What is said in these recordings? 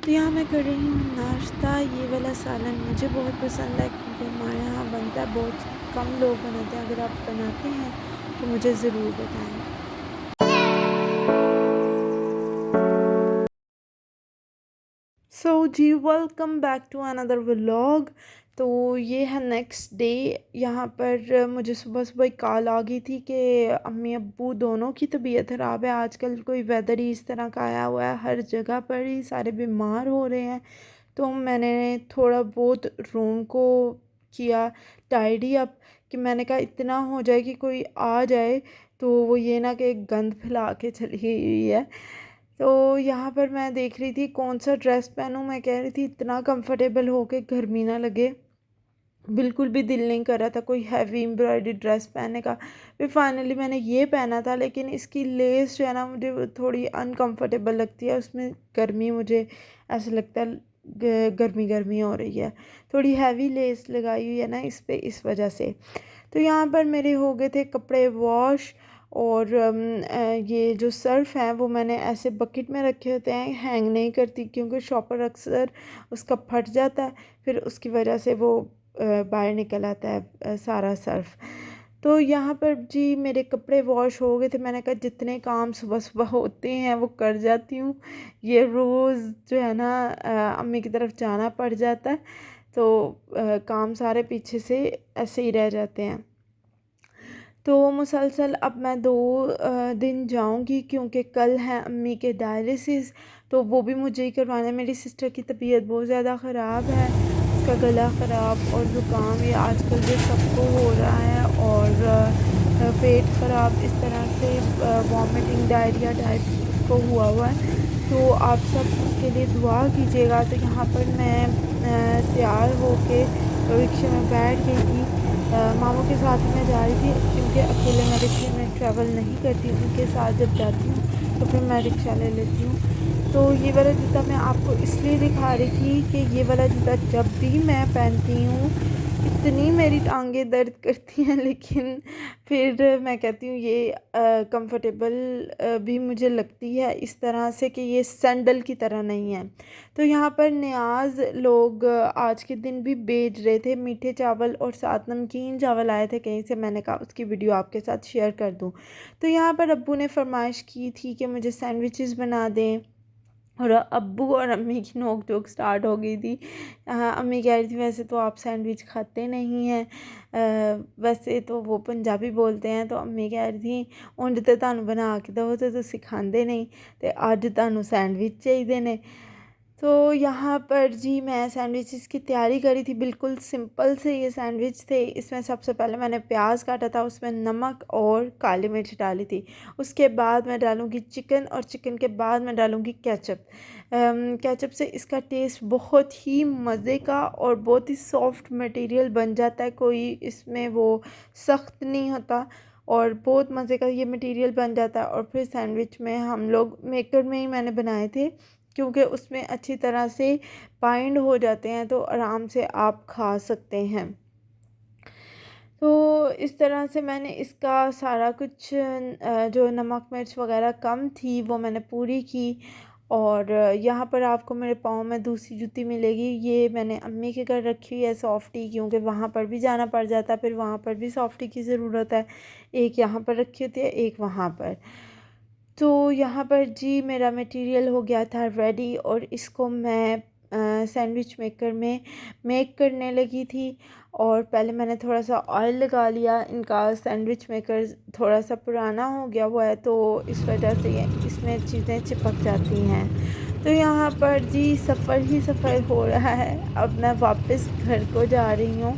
तो यहाँ मैं कर रही हूँ नाश्ता। ये वाला सालन मुझे बहुत पसंद है क्योंकि हमारे यहाँ बनता है, बहुत कम लोग बनाते हैं। अगर आप बनाते हैं तो मुझे ज़रूर बताएं। जी welcome back to another vlog. तो ये है नेक्स्ट डे। यहाँ पर मुझे सुबह सुबह कॉल आ गई थी कि अम्मी अब्बू दोनों की तबीयत ख़राब है। आजकल कोई वेदर ही इस तरह का आया हुआ है, हर जगह पर ही सारे बीमार हो रहे हैं। तो मैंने थोड़ा बहुत रूम को किया टाइडी अप, कि मैंने कहा इतना हो जाए कि कोई आ जाए तो वो ये ना कि गंद फैला के चली गई है। तो यहाँ पर मैं देख रही थी कौन सा ड्रेस पहनूं। मैं कह रही थी इतना कंफर्टेबल हो के गर्मी ना लगे, बिल्कुल भी दिल नहीं कर रहा था कोई हैवी एम्ब्रॉयडरी ड्रेस पहनने का। फिर फाइनली मैंने ये पहना था, लेकिन इसकी लेस जो है ना मुझे वो थोड़ी अनकंफर्टेबल लगती है। उसमें गर्मी, मुझे ऐसा लगता है गर्मी गर्मी हो रही है। थोड़ी हैवी लेस लगाई हुई है ना इस पे, इस वजह से। तो यहाँ पर मेरे हो गए थे कपड़े वॉश। और ये जो सर्फ़ है वो मैंने ऐसे बकेट में रखे होते हैं, हैंग नहीं करती क्योंकि शॉपर अक्सर उसका फट जाता है, फिर उसकी वजह से वो बाहर निकल आता है सारा सर्फ़। तो यहाँ पर जी मेरे कपड़े वॉश हो गए थे। मैंने कहा जितने काम सुबह सुबह होते हैं वो कर जाती हूँ। ये रोज़ जो है ना अम्मी की तरफ जाना पड़ जाता है, तो काम सारे पीछे से ऐसे ही रह जाते हैं। तो मुसलसल अब मैं 2 दिन जाऊंगी क्योंकि कल है अम्मी के डायलिसिस। तो वो भी मुझे ही करवाना है। मेरी सिस्टर की तबीयत बहुत ज़्यादा ख़राब है, उसका गला ख़राब और ज़ुकाम ये आजकल जो सबको हो रहा है, और पेट ख़राब, इस तरह से वॉमिटिंग डायरिया टाइप उसको हुआ हुआ है। तो आप सब उसके लिए दुआ कीजिएगा। तो यहाँ पर मैं तैयार होके रिक्शे में बैठ गई थी। मामू के साथ ही मैं जा रही थी क्योंकि अकेले मैं रिक्शे में ट्रैवल नहीं करती, उनके साथ जब जाती हूँ तो फिर मैं रिक्शा ले लेती हूँ। तो ये वाला जूता मैं आपको इसलिए दिखा रही थी कि ये वाला जूता जब भी मैं पहनती हूँ इतनी मेरी टांगें दर्द करती हैं, लेकिन फिर मैं कहती हूँ ये कंफर्टेबल भी मुझे लगती है इस तरह से कि ये सैंडल की तरह नहीं है। तो यहाँ पर नियाज़ लोग आज के दिन भी भेज रहे थे मीठे चावल, और साथ नमकीन चावल आए थे कहीं से। मैंने कहा उसकी वीडियो आपके साथ शेयर कर दूँ। तो यहाँ पर अब्बू ने फरमाइश की थी कि मुझे सैंडविचेस बना दें, और अब्बू और अम्मी की नोक झोंक स्टार्ट हो गई थी। अम्मी कह रही थी वैसे तो आप सैंडविच खाते नहीं हैं, वैसे तो वो पंजाबी बोलते हैं। तो अम्मी कह रही थी उंज तो तुहानू बना के दो तो तुसी खांदे नहीं, तो अज तुहानू सैंडविच चाहिए ने। तो यहाँ पर जी मैं सैंडविचेस की तैयारी करी थी। बिल्कुल सिंपल से ये सैंडविच थे। इसमें सबसे पहले मैंने प्याज काटा था, उसमें नमक और काली मिर्च डाली थी। उसके बाद मैं डालूँगी चिकन, और चिकन के बाद मैं डालूँगी केचप। केचप से इसका टेस्ट बहुत ही मज़े का और बहुत ही सॉफ्ट मटेरियल बन जाता है, कोई इसमें वो सख्त नहीं होता, और बहुत मज़े का ये मटेरियल बन जाता है। और फिर सैंडविच में हम लोग मेकर में ही मैंने बनाए थे क्योंकि उसमें अच्छी तरह से बाइंड हो जाते हैं, तो आराम से आप खा सकते हैं। तो इस तरह से मैंने इसका सारा कुछ जो नमक मिर्च वगैरह कम थी वो मैंने पूरी की। और यहाँ पर आपको मेरे पाँव में दूसरी जूती मिलेगी, ये मैंने अम्मी के घर रखी हुई है सॉफ्टी, क्योंकि वहाँ पर भी जाना पड़ जाता है, फिर वहाँ पर भी सॉफ्टी की ज़रूरत है। एक यहाँ पर रखी होती है, एक वहाँ पर। तो यहाँ पर जी मेरा मटेरियल हो गया था रेडी, और इसको मैं सैंडविच मेकर में मेक करने लगी थी। और पहले मैंने थोड़ा सा ऑयल लगा लिया। इनका सैंडविच मेकर थोड़ा सा पुराना हो गया हुआ है, तो इस वजह से ये इसमें चीज़ें चिपक जाती हैं। तो यहाँ पर जी सफ़र ही सफ़र हो रहा है। अब मैं वापस घर को जा रही हूँ,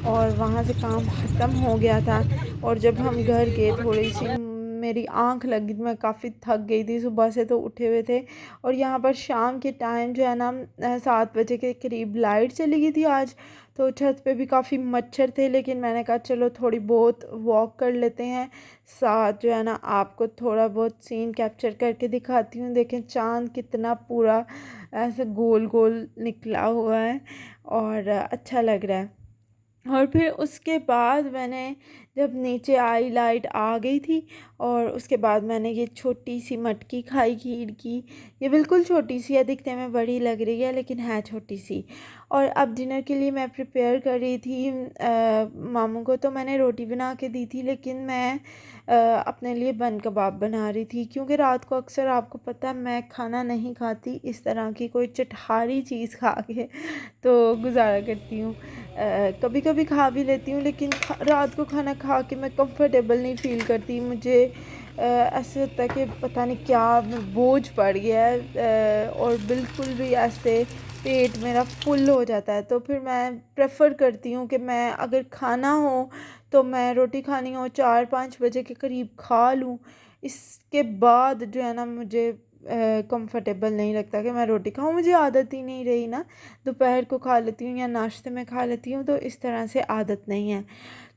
और वहाँ से काम ख़त्म हो गया था। और जब हम घर गए थोड़ी सी मेरी आंख लगी, मैं काफ़ी थक गई थी, सुबह से तो उठे हुए थे। और यहाँ पर शाम के टाइम जो है ना 7 बजे के करीब लाइट चली गई थी आज। तो छत पे भी काफ़ी मच्छर थे, लेकिन मैंने कहा चलो थोड़ी बहुत वॉक कर लेते हैं, साथ जो है ना आपको थोड़ा बहुत सीन कैप्चर करके दिखाती हूँ। देखें चाँद कितना पूरा ऐसे गोल गोल निकला हुआ है, और अच्छा लग रहा है। और फिर उसके बाद मैंने जब नीचे आई लाइट आ गई थी और उसके बाद मैंने ये छोटी सी मटकी खाई खीर की। ये बिल्कुल छोटी सी है, दिखने में बड़ी लग रही है लेकिन है छोटी सी। और अब डिनर के लिए मैं प्रिपेयर कर रही थी। मामू को तो मैंने रोटी बना के दी थी, लेकिन मैं अपने लिए बन कबाब बना रही थी, क्योंकि रात को अक्सर आपको पता है मैं खाना नहीं खाती, इस तरह की कोई चटखारी चीज़ खा के तो गुजारा करती हूँ। कभी कभी खा भी लेती हूँ, लेकिन रात को खाना खा के मैं कंफर्टेबल नहीं फ़ील करती। मुझे ऐसे होता है कि पता नहीं क्या बोझ पड़ गया है, और बिल्कुल भी ऐसे पेट मेरा फुल हो जाता है। तो फिर मैं प्रेफर करती हूँ कि मैं अगर खाना हो तो मैं रोटी खानी हो 4-5 बजे के करीब खा लूँ। इसके बाद जो है ना, मुझे कंफर्टेबल नहीं लगता कि मैं रोटी खाऊं। मुझे आदत ही नहीं रही ना, दोपहर को खा लेती हूँ या नाश्ते में खा लेती हूँ, तो इस तरह से आदत नहीं है।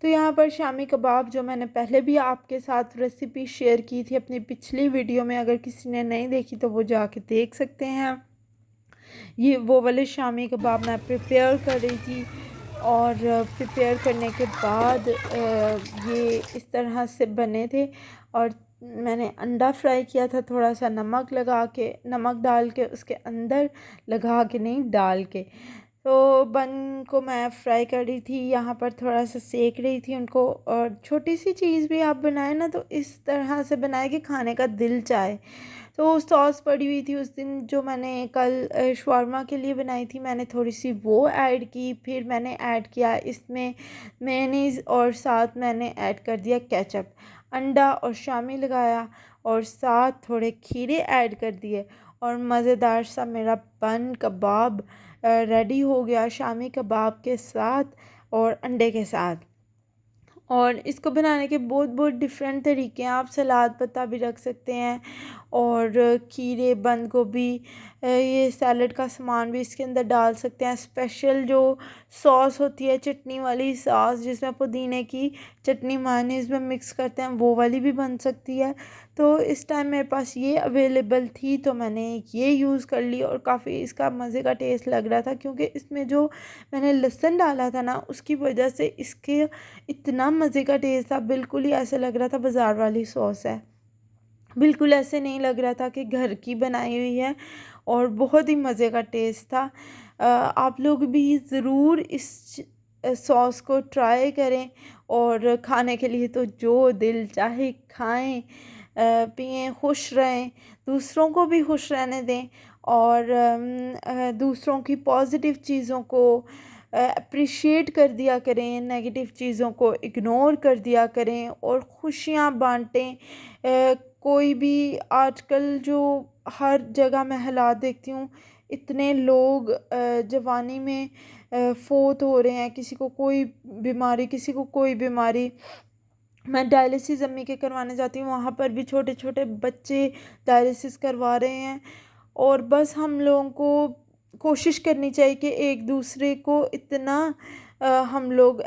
तो यहाँ पर शामी कबाब, जो मैंने पहले भी आपके साथ रेसिपी शेयर की थी अपनी पिछली वीडियो में, अगर किसी ने नहीं देखी तो वो जाके देख सकते हैं। ये वो वाले शामी कबाब मैं प्रिपेयर कर रही थी, और प्रिपेयर करने के बाद ये इस तरह से बने थे। और मैंने अंडा फ्राई किया था, थोड़ा सा नमक लगा के, नमक डाल के उसके अंदर, लगा के नहीं, डाल के। तो बन को मैं फ्राई कर रही थी, यहाँ पर थोड़ा सा सेक रही थी उनको। और छोटी सी चीज़ भी आप बनाए ना तो इस तरह से बनाए कि खाने का दिल चाहे। तो सॉस पड़ी हुई थी उस दिन, जो मैंने कल शवारमा के लिए बनाई थी, मैंने थोड़ी सी वो ऐड की। फिर मैंने ऐड किया इसमें मेयोनीज़, और साथ मैंने ऐड कर दिया केचप। अंडा और शामी लगाया, और साथ थोड़े खीरे ऐड कर दिए, और मज़ेदार सा मेरा बन कबाब रेडी हो गया, शामी कबाब के साथ और अंडे के साथ। और इसको बनाने के बहुत बहुत डिफरेंट तरीके हैं। आप सलाद पत्ता भी रख सकते हैं, और खीरे, बंद गोभी, ये सैलड का सामान भी इसके अंदर डाल सकते हैं। स्पेशल जो सॉस होती है, चटनी वाली सॉस, जिसमें पुदीने की चटनी मायोनीज़ में मिक्स करते हैं, वो वाली भी बन सकती है। तो इस टाइम मेरे पास ये अवेलेबल थी, तो मैंने ये यूज़ कर ली, और काफ़ी इसका मज़े का टेस्ट लग रहा था, क्योंकि इसमें जो मैंने लहसुन डाला था ना, उसकी वजह से इसके इतना मज़े का टेस्ट था। बिल्कुल ही ऐसे लग रहा था बाज़ार वाली सॉस है, बिल्कुल ऐसे नहीं लग रहा था कि घर की बनाई हुई है। और बहुत ही मज़े का टेस्ट था। आप लोग भी ज़रूर इस सॉस को ट्राई करें, और खाने के लिए तो जो दिल चाहे खाएं, पिएं, खुश रहें, दूसरों को भी खुश रहने दें, और दूसरों की पॉजिटिव चीज़ों को अप्रिशिएट कर दिया करें, नेगेटिव चीज़ों को इग्नोर कर दिया करें, और खुशियाँ बांटें। कोई भी आजकल जो हर जगह मैं हालात देखती हूँ, इतने लोग जवानी में फोत हो रहे हैं, किसी को कोई बीमारी, किसी को कोई बीमारी। मैं डायलिसिस अम्मी के करवाने जाती हूँ, वहाँ पर भी छोटे छोटे बच्चे डायलिसिस करवा रहे हैं। और बस हम लोगों को कोशिश करनी चाहिए कि एक दूसरे को इतना हम लोग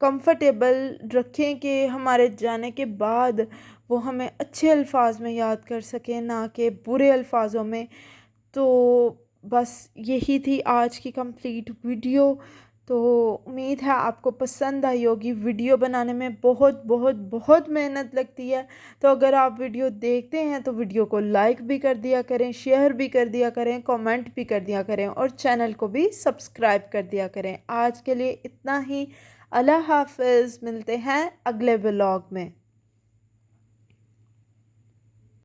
कंफर्टेबल रखें कि हमारे जाने के बाद वो हमें अच्छे अल्फाज में याद कर सकें, ना कि बुरे अल्फाजों में। तो बस यही थी आज की कंप्लीट वीडियो। तो उम्मीद है आपको पसंद आई होगी। वीडियो बनाने में बहुत बहुत बहुत मेहनत लगती है, तो अगर आप वीडियो देखते हैं तो वीडियो को लाइक भी कर दिया करें, शेयर भी कर दिया करें, कमेंट भी कर दिया करें, और चैनल को भी सब्सक्राइब कर दिया करें। आज के लिए इतना ही। अल्लाह हाफ़िज़, मिलते हैं अगले व्लॉग में।